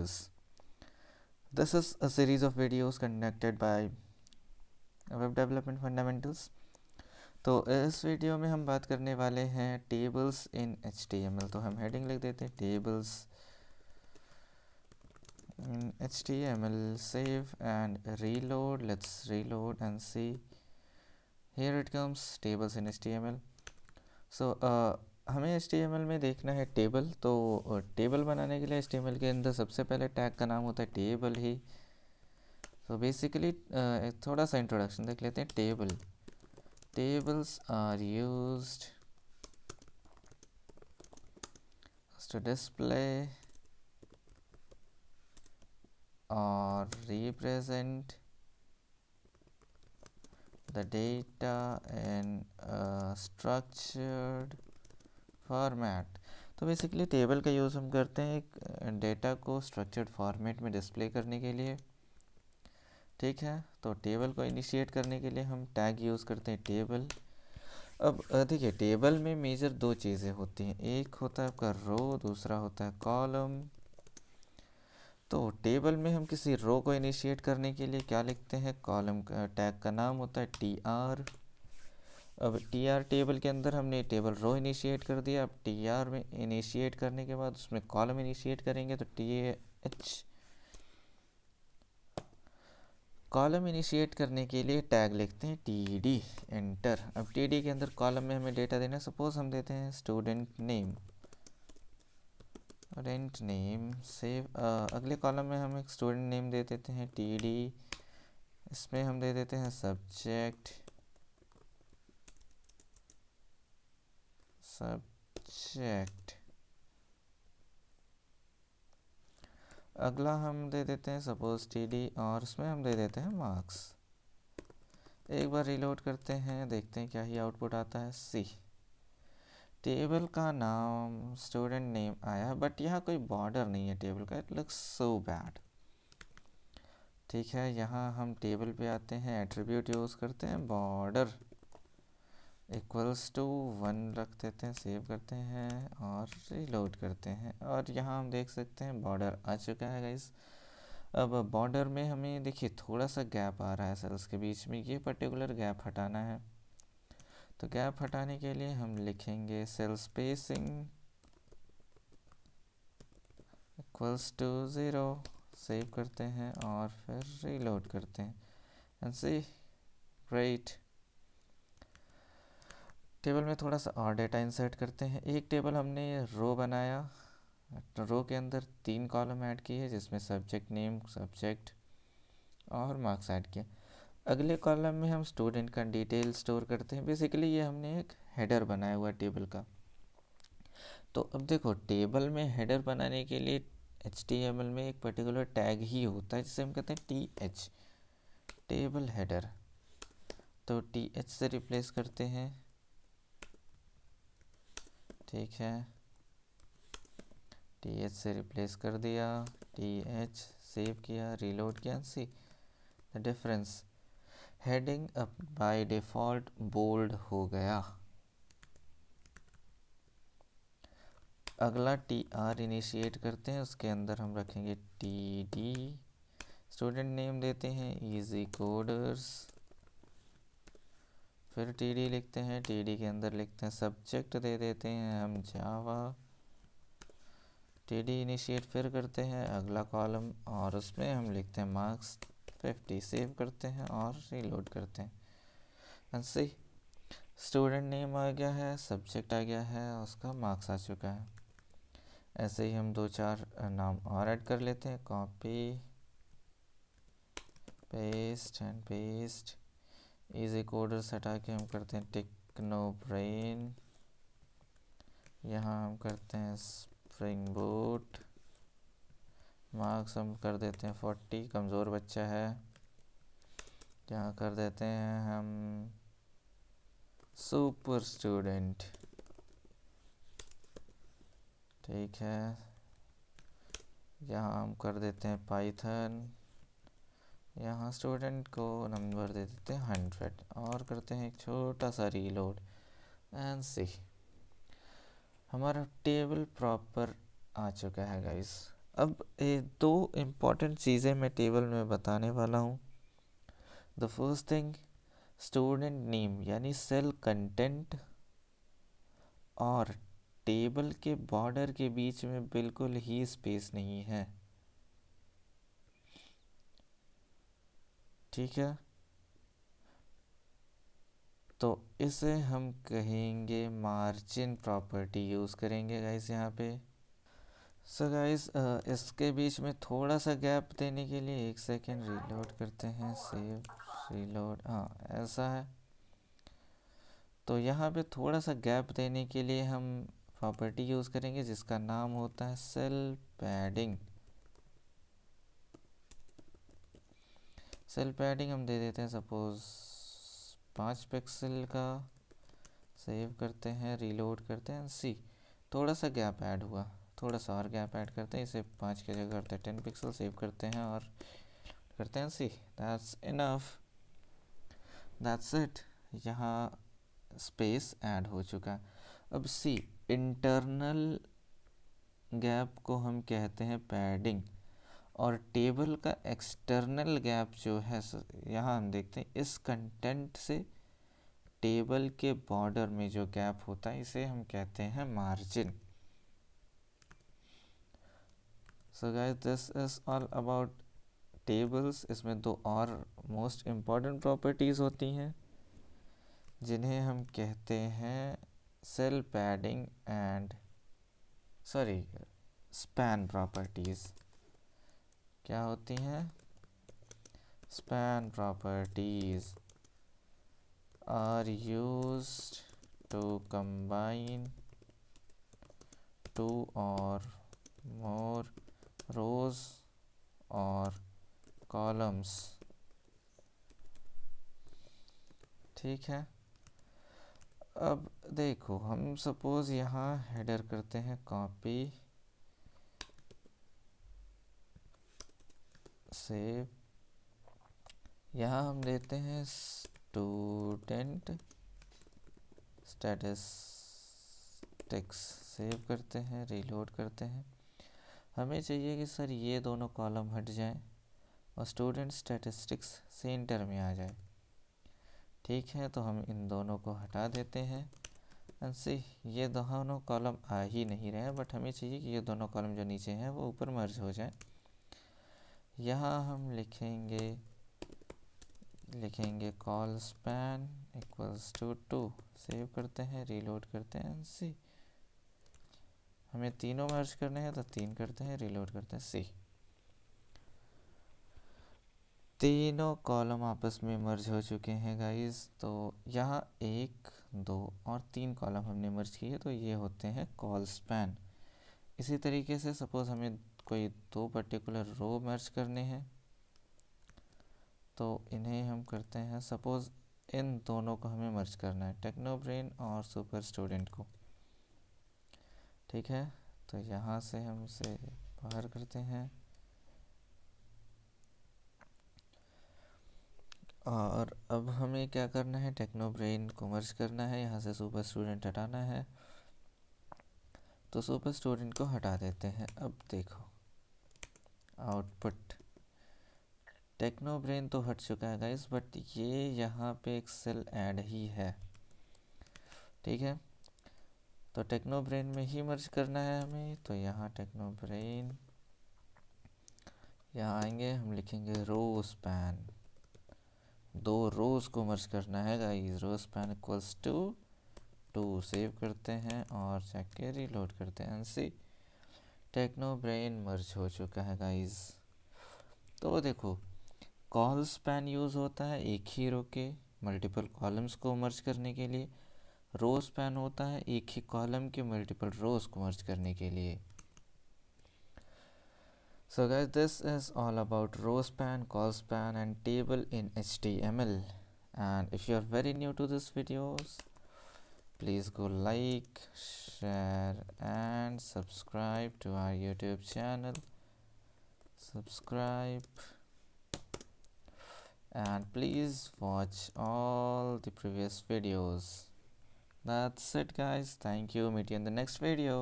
Fundamentals. This is a series of videos conducted by Web Development Fundamentals. तो इस video में हम बात करने वाले हैं टेबल्स इन HTML। तो हम हेडिंग लिख देते हैं tables in HTML। save and reload. Let's reload and see. Here it comes, tables in HTML. So हमें HTML में देखना है टेबल। तो टेबल बनाने के लिए HTML के अंदर सबसे पहले टैग का नाम होता है टेबल ही। तो बेसिकली थोड़ा सा इंट्रोडक्शन देख लेते हैं। tables are used to display or represent the data in a structured format। तो बेसिकली टेबल का यूज़ हम करते हैं एक डेटा को स्ट्रक्चर्ड फॉर्मेट में डिस्प्ले करने के लिए। ठीक है, तो टेबल को इनिशिएट करने के लिए हम टैग यूज़ करते हैं टेबल। अब देखिए, टेबल में मेजर दो चीज़ें होती हैं, एक होता है आपका रो, दूसरा होता है कॉलम। तो टेबल में हम किसी रो को इनिशिएट करने के लिए क्या लिखते हैं, कॉलम टैग का नाम होता है TR। अब TR टेबल के अंदर हमने टेबल रो इनिशिएट कर दिया। अब TR में इनिशिएट करने के बाद उसमें कॉलम इनिशिएट करेंगे तो TH। कॉलम इनिशिएट करने के लिए टैग लिखते हैं TD, एंटर। अब TD के अंदर कॉलम में हमें डेटा देना है। सपोज हम देते हैं स्टूडेंट नेम, सेव। अगले कॉलम में हम एक स्टूडेंट नेम दे देते हैं TD। इसमें हम दे देते हैं सब्जेक्ट, अगला हम दे देते हैं सपोज TD और उसमें हम दे देते हैं मार्क्स। एक बार रिलोड करते हैं, देखते हैं क्या ही आउटपुट आता है। सी, टेबल का नाम स्टूडेंट नेम आया, बट यहाँ कोई बॉर्डर नहीं है टेबल का। It looks so bad. ठीक है, यहाँ हम टेबल पे आते हैं, एट्रीब्यूट यूज़ करते हैं, बॉर्डर इक्वल्स टू 1 रख देते हैं, सेव करते हैं और रिलोड करते हैं। और यहाँ हम देख सकते हैं बॉर्डर आ चुका है गाइस। अब बॉर्डर में हमें देखिए थोड़ा सा गैप आ रहा है सेल्स के बीच में, ये पर्टिकुलर गैप हटाना है। तो गैप हटाने के लिए हम लिखेंगे cell spacing equals to 0, save करते हैं और फिर रीलोड करते हैं एंड सी, ग्रेट। टेबल में थोड़ा सा और डेटा इंसर्ट करते हैं। एक टेबल हमने रो बनाया, तो रो के अंदर 3 कॉलम ऐड किए जिसमें सब्जेक्ट नेम, सब्जेक्ट और मार्क्स ऐड किया। अगले कॉलम में हम स्टूडेंट का डिटेल स्टोर करते हैं। बेसिकली ये हमने एक हेडर बनाया हुआ टेबल का। तो अब देखो, टेबल में हेडर बनाने के लिए HTML में एक पर्टिकुलर टैग ही होता है जिसे हम कहते हैं TH, टेबल हेडर। तो TH से रिप्लेस करते हैं। ठीक है, TH से रिप्लेस कर दिया, TH सेव किया, रीलोड किया। सी द डिफरेंस, हेडिंग अब बाय डिफ़ॉल्ट बोल्ड हो गया। अगला TR इनिशिएट करते हैं, उसके अंदर हम रखेंगे TD, स्टूडेंट नेम देते हैं इजी कोडर्स, फिर TD लिखते हैं, TD के अंदर लिखते हैं सब्जेक्ट, दे देते हैं हम जावा। TD इनिशिएट फिर करते हैं अगला कॉलम और उसमें हम लिखते हैं मार्क्स 50, सेव करते हैं और रीलोड करते हैं एंड सी, स्टूडेंट नेम आ गया है, सब्जेक्ट आ गया है, उसका मार्क्स आ चुका है। ऐसे ही हम 2-4 नाम और ऐड कर लेते हैं, copy paste and paste. Easy coders हटा के हम करते हैं टेक्नो ब्रेन, यहाँ हम करते हैं स्प्रिंग बूट, मार्क्स हम कर देते हैं 40, कमज़ोर बच्चा है। यहाँ कर देते हैं हम सुपर स्टूडेंट। ठीक है, यहाँ हम कर देते हैं पाइथन, यहाँ स्टूडेंट को नंबर दे देते हैं 100 और करते हैं एक छोटा सा रीलोड एंड सी, हमारा टेबल प्रॉपर आ चुका है गाइस। अब दो इम्पॉर्टेंट चीज़ें मैं टेबल में बताने वाला हूँ। The first thing, student name यानी सेल कंटेंट और टेबल के बॉर्डर के बीच में बिल्कुल ही स्पेस नहीं है, ठीक है। तो इसे हम कहेंगे मार्जिन प्रॉपर्टी यूज़ करेंगे गाइस यहाँ पे। सो गाइस इसके बीच में थोड़ा सा गैप देने के लिए एक सेकेंड रीलोड करते हैं, सेव रीलोड, हाँ ऐसा है। तो यहाँ पे थोड़ा सा गैप देने के लिए हम प्रॉपर्टी यूज़ करेंगे जिसका नाम होता है सेल पैडिंग। सेल पैडिंग हम दे देते हैं सपोज 5 पिक्सल का, सेव करते हैं, रीलोड करते हैं, सी थोड़ा सा गैप ऐड हुआ, थोड़ा सा और गैप ऐड करते हैं, इसे 5 की जगह करते हैं 10 पिक्सल, सेव करते हैं और करते हैं C. That's enough, that's it. यहाँ स्पेस ऐड हो चुका है। अब सी, इंटरनल गैप को हम कहते हैं पैडिंग, और टेबल का एक्सटर्नल गैप जो है यहाँ हम देखते हैं इस कंटेंट से टेबल के बॉर्डर में जो गैप होता है इसे हम कहते हैं margin. So guys this is all about tables. इसमें दो और मोस्ट इम्पॉर्टेंट प्रॉपर्टीज़ होती हैं जिन्हें हम कहते हैं cell padding and sorry span properties. क्या होती हैं? Span properties are used to combine two or more रोज और कॉलम्स, ठीक है। अब देखो हम सपोज यहाँ हेडर करते हैं कॉपी, सेव, यहाँ हम देते हैं स्टूडेंट स्टैटिस्टिक्स, सेव करते हैं, रीलोड करते हैं। हमें चाहिए कि सर ये दोनों कॉलम हट जाएं और स्टूडेंट स्टैटिस्टिक्स सेंटर में आ जाए, ठीक है। तो हम इन दोनों को हटा देते हैं एंड सी ये दोनों कॉलम आ ही नहीं रहे हैं, बट हमें चाहिए कि ये दोनों कॉलम जो नीचे हैं वो ऊपर मर्ज हो जाए। यहाँ हम लिखेंगे col span equals to 2, save करते हैं, रीलोड करते हैं, सी हमें तीनों मर्ज करने हैं तो 3 करते हैं, रीलोड करते हैं, सी तीनों कॉलम आपस में मर्ज हो चुके हैं गाइस। तो यहाँ 1 2 और 3 कॉलम हमने मर्ज किए, तो ये होते हैं कॉल स्पैन। इसी तरीके से सपोज हमें कोई दो पर्टिकुलर रो मर्ज करने हैं तो इन्हें हम करते हैं, सपोज इन दोनों को हमें मर्ज करना है, टेक्नोब्रेन और सुपर स्टूडेंट को, ठीक है। तो यहाँ से हम इसे बाहर करते हैं और अब हमें क्या करना है, टेक्नोब्रेन को मर्ज करना है, यहाँ से सुपर स्टूडेंट हटाना है, तो सुपर स्टूडेंट को हटा देते हैं। अब देखो आउटपुट, टेक्नोब्रेन तो हट चुका है गाइस, बट ये यहाँ पे एक सेल ऐड ही है, ठीक है। तो टेक्नोब्रेन में ही मर्ज करना है हमें, तो यहाँ टेक्नोब्रेन, यहाँ आएंगे हम लिखेंगे रो स्पैन, 2 रोज को मर्ज करना है guys, row span equals to 2, save करते हैं और जाके रीलोड करते हैं, सी टेक्नोब्रेन मर्ज हो चुका है गाइस। तो देखो कॉल स्पैन यूज़ होता है एक ही रो के मल्टीपल कॉलम्स को मर्ज करने के लिए, रो स्पैन होता है एक ही कॉलम के मल्टीपल रोज को मर्ज करने के लिए। So guys, this is all about row span, call span and table in HTML. And if you are very new to this videos, please go like, share and subscribe to our YouTube channel. Subscribe and please watch all the previous videos. That's it guys. Thank you. Meet you in the next video.